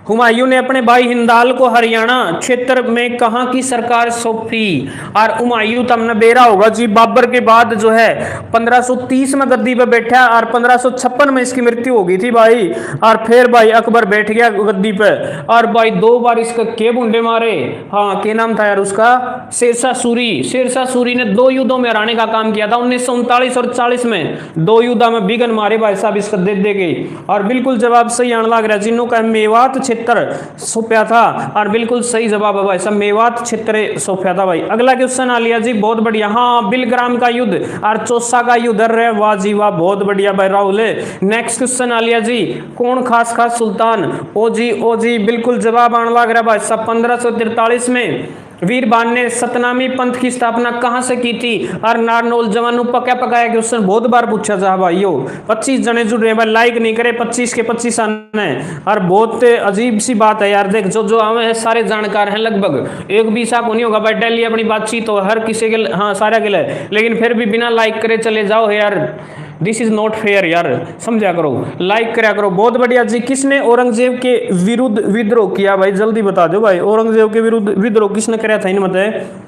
हुमायूं ने अपने भाई हिंदाल को हरियाणा क्षेत्र में कहां की सरकार सौंपी? और हुमायूं तुमने बेरा होगा जी बाबर के बाद जो है 1530 में गद्दी पे बैठा और 1556 में इसकी मृत्यु हो गई थी भाई। और फिर भाई अकबर बैठ गया गद्दी पे और भाई 2 बार इसका के बुंडे मारे। हाँ क्या नाम था यार उसका? शेरशाह सूरी। शेरशाह सूरी ने 2 युद्धों में हराने का काम किया था 1939 और 40 में। 2 युद्ध में बिगन मारे भाई साहब इसका दे दे गई। और बिल्कुल जवाब सही आने लग रहा है। जिन्हों का मेवात क्षेत्र सौंपा था और बिल्कुल सही जवाब है भाई साहब, मेवात क्षेत्र सौंपा था भाई। अगला क्वेश्चन आ लिया जी, बहुत बढ़िया। हाँ बिलग्राम का युद्ध और चौसा का युद्ध रहे, वाह जी वाह बहुत बढ़िया भाई राहुल। नेक्स्ट क्वेश्चन आ लिया जी, कौन खास खास सुल्तान? ओ जी बिल्कुल जवाब आने लग रहा है भाई साहब। 1543 में वीरबान ने सतनामी पंथ की स्थापना कहां से की थी? और नारनौल जवानों पका पकाया क्वेश्चन बहुत बार पूछा जा भाइयों। 25 जने जुड़ रहे भाई, लाइक नहीं करे 25 के 25 आने। और बहुत अजीब सी बात है यार, देख जो आवे हैं सारे जानकार हैं लगभग, एक भी साक नहीं होगा भाई। डेली अपनी बातचीत हो हर किसी के, हाँ सारा के लिए, लेकिन फिर भी बिना लाइक करे चले जाओ यार, दिस इज नॉट फेयर यार, समझा करो, लाइक करा करो। बहुत बढ़िया जी। किसने औरंगजेब के विरुद्ध विद्रोह किया भाई? जल्दी बता दो भाई, औरंगजेब के विरुद्ध विद्रोह किसने कराया था? इन मत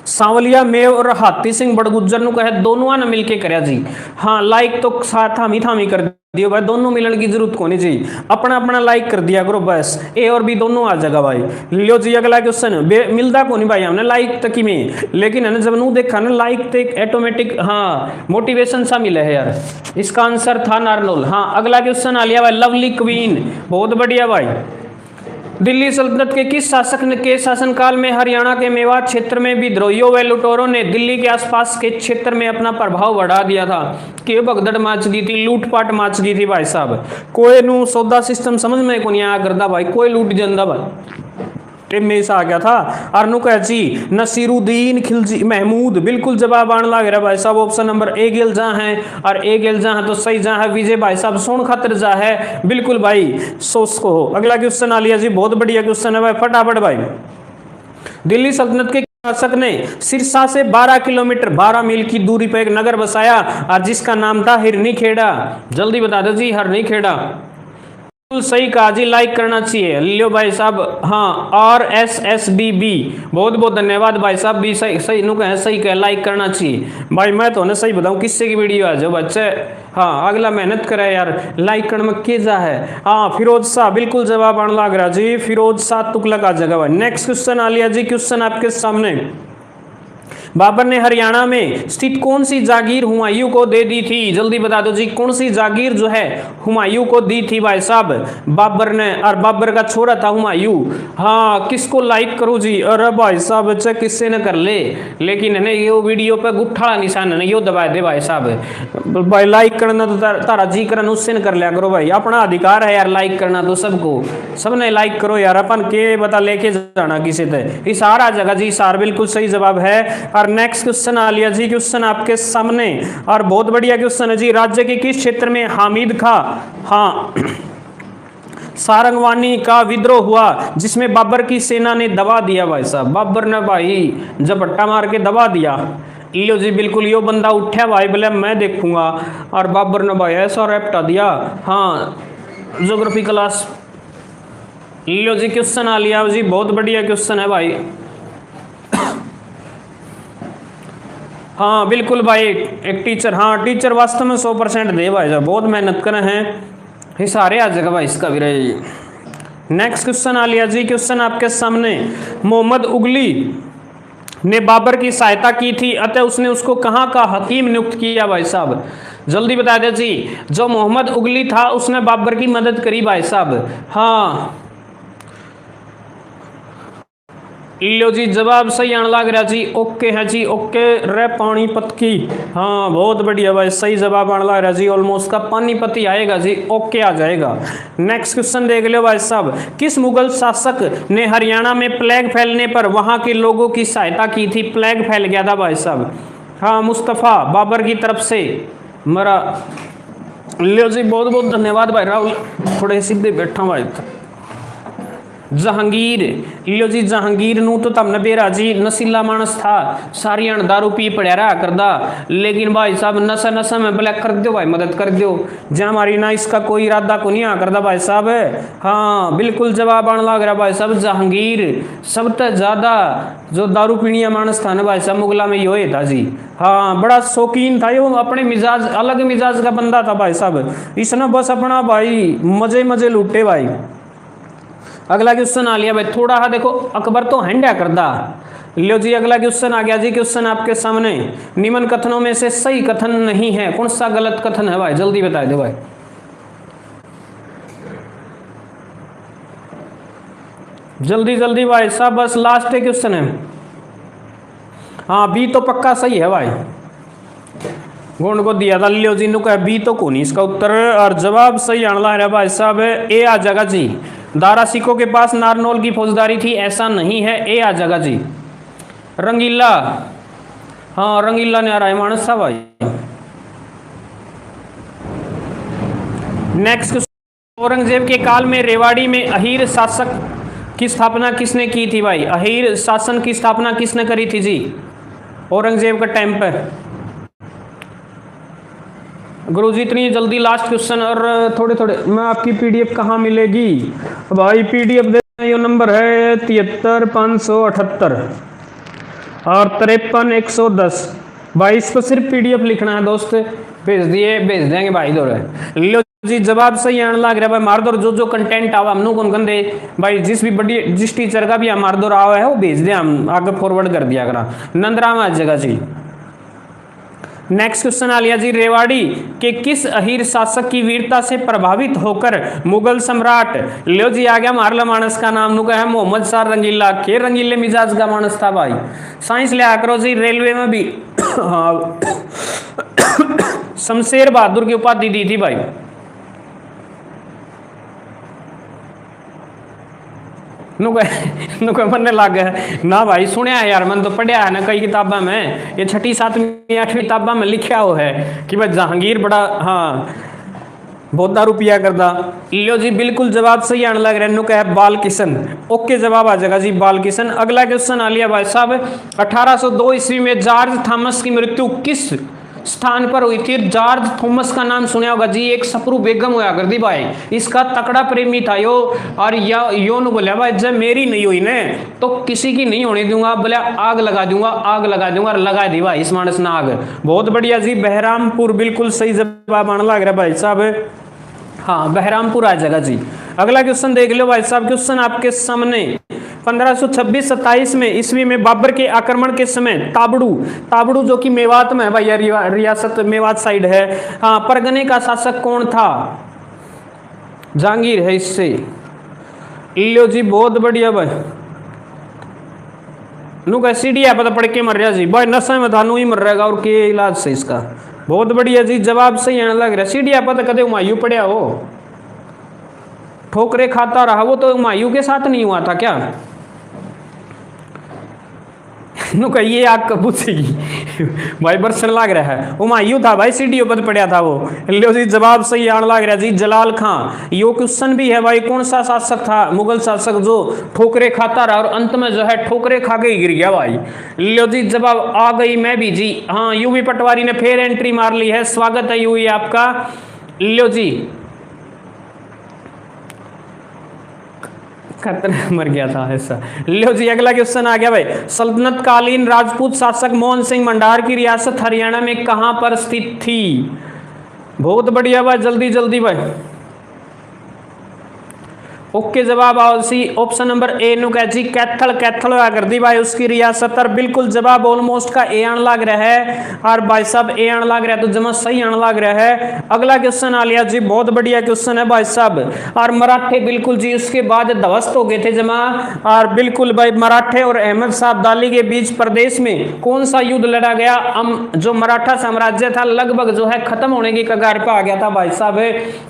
सांवलिया मेव और हाथी सिंह बड़गुज्जर नु कहे दोनों ने मिलके करया जी। हाँ लाइक तो साथ थामी कर दियो भाई, दोनों मिलने की जरूरत को नहीं जी, अपना अपना लाइक कर दिया करो बस, ए और बी दोनों आ जाएगा भाई। लियो जी अगला क्वेश्चन मिलता को नहीं भाई हमने लाइक तक में, लेकिन है ना जब नू देखा ना लाइक तक ऑटोमेटिक हाँ मोटिवेशन सा मिले है यार। इसका आंसर था नारनौल। हाँ अगला क्वेश्चन आ लिया भाई, लवली क्वीन, बहुत बढ़िया भाई। दिल्ली सल्तनत के किस शासक ने के शासनकाल में हरियाणा के मेवात क्षेत्र में विद्रोहियों व लुटेरों ने दिल्ली के आसपास के क्षेत्र में अपना प्रभाव बढ़ा दिया था? के भगदड़ माच दी थी, लूटपाट माच दी थी भाई साहब। कोई नु सौदा सिस्टम समझ में को नहीं आया करता भाई, कोई लूट जंदा भाई में आ गया था। अरनु जी नसीरुद्दीन खिलजी महमूद, बिल्कुल जवाब आने लग रहा भाई साहब। ऑप्शन नंबर ए गिल जहाँ है और ए गिल जहाँ है तो सही जहाँ है विजय भाई साहब सोन खतर जा है, बिल्कुल भाई सोच को हो। अगला क्वेश्चन आ लिया जी, बहुत बढ़िया क्वेश्चन है भाई, फटाफट भाई। दिल्ली सल्तनत के शासक ने सिरसा से 12 किलोमीटर 12 मील की दूरी पर एक नगर बसाया और जिसका नाम था हिरनी खेड़ा। जल्दी बता दो जी, हिरनी खेड़ा। सही कहा जी, लाइक करना चाहिए। लियो भाई साहब, हाँ RSSBB, बहुत बहुत धन्यवाद भाई साहब। भी सही सही नु कहे, सही कहे, लाइक करना चाहिए भाई। मैं तो ना सही बताऊं किससे की वीडियो है जो बच्चे, हाँ अगला मेहनत करे यार, लाइक करने में केजा है। हाँ फिरोज शाह, बिल्कुल जवाब आने लग रहा जी, फिरोज शाह तुगलक आ जगह भाई। नेक्स्ट क्वेश्चन आ लिया जी, क्वेश्चन आपके सामने। बाबर ने हरियाणा में स्थित कौन सी जागीर हुमायूं को दे दी थी? जल्दी बता दो जी, कौन सी जागीर जो है हुमायूं को दी थी भाई साहब बाबर ने? और बाबर का छोरा था हुमायूं। हाँ किसको लाइक करूं जी? अरे भाई साहब अच्छा किससे न कर ले, लेकिन है ये वीडियो पे गुट्ठा निशान है यो दबा दे भाई साहब। भाई लाइक करना तो तारा जी करना उससे न कर लिया करो भाई, अपना अधिकार है यार लाइक करना तो सबको, सबने लाइक करो यार, अपन के बता लेके जाना किसी से। इशार आ जाएगा जी, इशार बिल्कुल सही जवाब है। और नेक्स्ट क्वेश्चन आ लिया जी, क्वेश्चन आपके सामने और बहुत बढ़िया क्वेश्चन है जी। राज्य के किस क्षेत्र में हामिद खां, हाँ सारंगवानी का विद्रोह हुआ जिसमें बाबर की सेना ने दबा दिया भाई साहब? बाबर ने भाई झपट्टा मार के दबा दिया। लियो जी बिल्कुल, यो बंदा उठा भाई बोले मैं देखूंगा और बाबर ने भाई ऐसा रैप्टा दिया। हाँ ज्योग्राफी क्लास। लियो जी क्वेश्चन आ लिया जी, बहुत बढ़िया क्वेश्चन है भाई। हाँ बिल्कुल भाई, एक टीचर, हाँ टीचर वास्तव में 100% दे भाई साहब, बहुत मेहनत करे हैं, ये सारे आ जाएगा भाई इसका भी रहे। नेक्स्ट क्वेश्चन आ लिया जी, क्वेश्चन आपके सामने। मोहम्मद उगली ने बाबर की सहायता की थी अतः उसने उसको कहाँ का हकीम नियुक्त किया भाई साहब? जल्दी बता दे जी, जो मोहम्मद उगली था उसने बाबर की मदद करी भाई साहब। हाँ लो जी जवाब सही आने लग रहा जी, ओके है जी, ओके रे पानीपत की। हाँ बहुत बढ़िया भाई, सही जवाब आने लग रहा जी, ऑलमोस्ट का पानीपत ही आएगा जी, ओके आ जाएगा। नेक्स्ट क्वेश्चन देख लो भाई साहब। किस मुगल शासक ने हरियाणा में प्लेग फैलने पर वहां के लोगों की सहायता की थी? प्लेग फैल गया था भाई साहब। हाँ मुस्तफा बाबर की तरफ से मरा। लो जी बहुत बहुत धन्यवाद भाई राहुल, थोड़े सीधे बैठा भाई। जहांगीर, लियो जी जहांगीर नू तो तमने बेरा जी नशीला मानस था, सारी दारू पी पड़ा रहा करदा, लेकिन भाई साहब नशा नशा में ब्लैक कर दो भाई, मदद कर दो जहाँ हमारी ना इसका कोई इरादा को नहीं आ करदा भाई साहब। हाँ बिल्कुल जवाब आने लग रहा भाई साहब, जहांगीर सबसे ज्यादा जो दारू पीनिया मानस था ना भाई साहब मुगला में यो था जी। हाँ बड़ा शौकीन था यो, अपने मिजाज अलग मिजाज का बंदा था भाई साहब, इसने बस अपना भाई मजे मजे लूटे भाई। अगला क्वेश्चन आ लिया भाई, थोड़ा हा देखो अकबर तो हैंडा करदा। लो जी अगला क्वेश्चन आ गया जी, क्वेश्चन आपके सामने। निम्न कथनों में से सही कथन नहीं है, कौन सा गलत कथन है भाई? जल्दी बता दो भाई। जल्दी जल्दी भाई साहब, बस लास्ट क्वेश्चन है। हाँ बी तो पक्का सही है भाई, गुण को दिया था लियो जी नु कहा बी तो कौन इसका उत्तर, और जवाब सही आने लग रहा भाई साहब ए आ जाएगा जी। दारा सिखों के पास नारनौल की फौजदारी थी, ऐसा नहीं है, ए आ जाएगा जी। रंगीला, हाँ रंगीला ने आ रहा है मानस साहब भाई। नेक्स्ट, औरंगजेब के काल में रेवाड़ी में अहीर शासक की स्थापना किसने की थी भाई? अहीर शासन की स्थापना किसने करी थी जी औरंगजेब के टाइम पर? गुरुजी इतनी जल्दी लास्ट क्वेश्चन, और थोड़े थोड़े मैं आपकी पीडीएफ कहाँ मिलेगी भाई? पीडीएफ देखना, ये नंबर है 73,578 और 53,110 भाई, इस पर सिर्फ पीडीएफ लिखना है दोस्त, भेज देंगे भाई। दो लो जी जवाब सही आने लग रहा भाई, मार दो जो कंटेंट आवा हम कौन कंदे भाई, जिस टीचर का भी हमार दो आवा है वो भेज दे, हम आगे फॉरवर्ड कर दिया करा। नंदराम आ जाएगा जी। नेक्स्ट क्वेश्चन आ लिया जी, रेवाड़ी के किस अहीर शासक की वीरता से प्रभावित होकर मुगल सम्राट, लियो जी आ गया मारला मानस का नाम नु है मोहम्मद शाह रंगीला, के रंगीले मिजाज का मानस था भाई। साइंस लिया करो जी, रेलवे में भी शमशेर बहादुर की उपाधि दी थी भाई। नुको बनने लग गया ना भाई, सुनया है यार, मैंने तो पढ़ा है ना कई किताबों में, ये 6ठी 7वीं 8वीं किताबों में लिखा हो है कि भाई जहांगीर बड़ा हाँ बहुत दारू पिया करता। लियो जी बिल्कुल जवाब सही आने लग रहा है, नुका है बाल किशन, ओके जवाब आ जाएगा जी बाल किशन। अगला क्वेश्चन आ लिया भाई साहब, 1802 ईस्वी में जॉर्ज थॉमस की मृत्यु किस स्थान पर हुई थी? जॉर्ज थॉमस का नाम सुना होगा जी, एक सपरू बेगम हुआ कर दी भाई, इसका तकड़ा प्रेमी था यो, और यो ने बोला भाई जब मेरी नहीं हुई ने तो किसी की नहीं होने दूंगा, बोले आग लगा दूंगा, आग लगा दूंगा, और लगा दी भाई इस मानस ने आग। बहुत बढ़िया जी, बहरामपुर बिल्कुल सही जवाब आने लग रहा है भाई साहब, हाँ बहरामपुर आ जाएगा जी। अगला क्वेश्चन देख लो भाई साहब, क्वेश्चन आपके सामने, 1526-27 में ईस्वी में बाबर के आक्रमण के समय ताबड़ू जो कि मेवात में है भाई, रियासत मेवात साइड है, हाँ परगने का शासक कौन था? जहांगीर है इससे। लियो जी बहुत बढ़िया भाई, नु का सीढ़िया पता पढ़ के मर रहा जी भाई, नशे में थानू ही मर रहेगा और के इलाज से इसका। बहुत बढ़िया जी, जवाब सही आने लग रहा है। सीढ़िया पता कदे हुमायूं पढ़िया हो, ठोकरे खाता रहा, वो तो हुमायूं के साथ नहीं हुआ था क्या? नु कहिए आग पूछेगी भाई, बरसन लग रहा है, हुमायूं था भाई, सीढ़ियों पर पढ़िया था वो। लियो जी जवाब सही आने लग रहा है जी, जलाल खां। यो क्वेश्चन भी है भाई, कौन सा शासक था मुगल शासक जो ठोकरे खाता रहा और अंत में जो है ठोकरे खा के गिर गया भाई? लियो जी जवाब आ गई, मैं भी जी, हाँ यूवी पटवारी ने फिर एंट्री मार ली है, स्वागत है यूवी आपका। लियो जी खतरा मर गया था ऐसा। लो जी अगला क्वेश्चन आ गया भाई, सल्तनत कालीन राजपूत शासक मोहन सिंह मंडार की रियासत हरियाणा में कहां पर स्थित थी? बहुत बढ़िया भाई, जल्दी जल्दी भाई, ओके जवाब आओ सी, ऑप्शन नंबर ए नु कह जी कैथल होया कर दी भाई उसकी रियासत, और बिल्कुल जवाब ऑलमोस्ट का ए आने लग रहा है, और भाई साहब ए आने लग रहा है तो जमा सही आने लग रहा है। अगला क्वेश्चन आ लिया जी, बहुत बढ़िया क्वेश्चन है भाई साहब, और मराठे बिल्कुल जी उसके बाद ध्वस्त हो गए थे जमा, और बिल्कुल भाई मराठे और अहमद साहब अब्दाली के बीच प्रदेश में कौन सा युद्ध लड़ा गया? जो मराठा साम्राज्य था लगभग जो है खत्म होने की कगार पर आ गया था भाई साहब,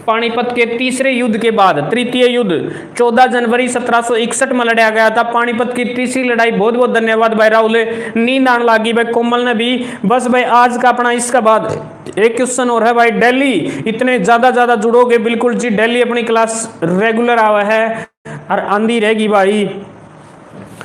पानीपत के तीसरे युद्ध के बाद, तृतीय युद्ध 14 जनवरी 1761 में लड़ा गया था, पानीपत की तीसरी लड़ाई। बहुत बहुत धन्यवाद भाई राहुल, नींद आने लगी भाई कोमल ने भी। बस भाई आज का अपना इसका बाद एक क्वेश्चन और है भाई, दिल्ली इतने ज्यादा जुड़ोगे बिल्कुल जी, दिल्ली अपनी क्लास रेगुलर आवा है और आंधी रहेगी भाई।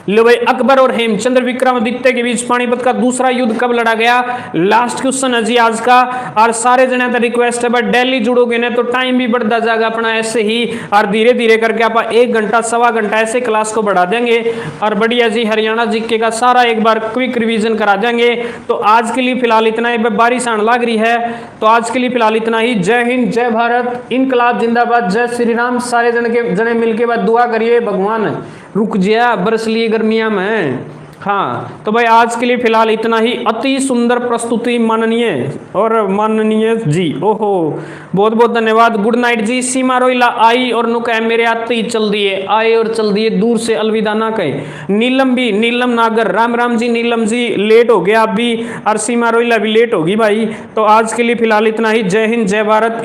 लो भाई, अकबर और हेमचंद्र विक्रमादित्य के बीच पानीपत का दूसरा युद्ध कब लड़ा गया? लास्ट क्वेश्चन है जी आज का, और सारे जने का रिक्वेस्ट है भाई दिल्ली जुड़ोगे ना तो टाइम भी बढ़ता जाएगा अपना ऐसे ही, और धीरे धीरे करके आप 1 घंटा सवा घंटा ऐसे क्लास को बढ़ा देंगे, और बढ़िया जी हरियाणा जीके का सारा एक बार क्विक रिवीजन करा देंगे। तो आज के लिए फिलहाल इतना ही, बारिश आने लग रही है तो आज के लिए फिलहाल इतना ही। जय हिंद, जय भारत, इनकलाब जिंदाबाद, जय श्री राम। सारे जने मिलके बाद दुआ करिए भगवान रुक जा बरस लिए गर्मिया में। हाँ तो भाई आज के लिए फिलहाल इतना ही। अति सुंदर प्रस्तुति माननीय जी, ओहो बहुत बहुत धन्यवाद। गुड नाइट जी। सीमा रोइला आई और नु कहे मेरे आते ही चल दिए, आए और चल दिए, दूर से अलविदा ना कहे। नीलम नागर, राम राम जी नीलम जी, लेट हो गया आप भी, और सीमा रोइला भी लेट होगी भाई। तो आज के लिए फिलहाल इतना ही। जय हिंद, जय भारत।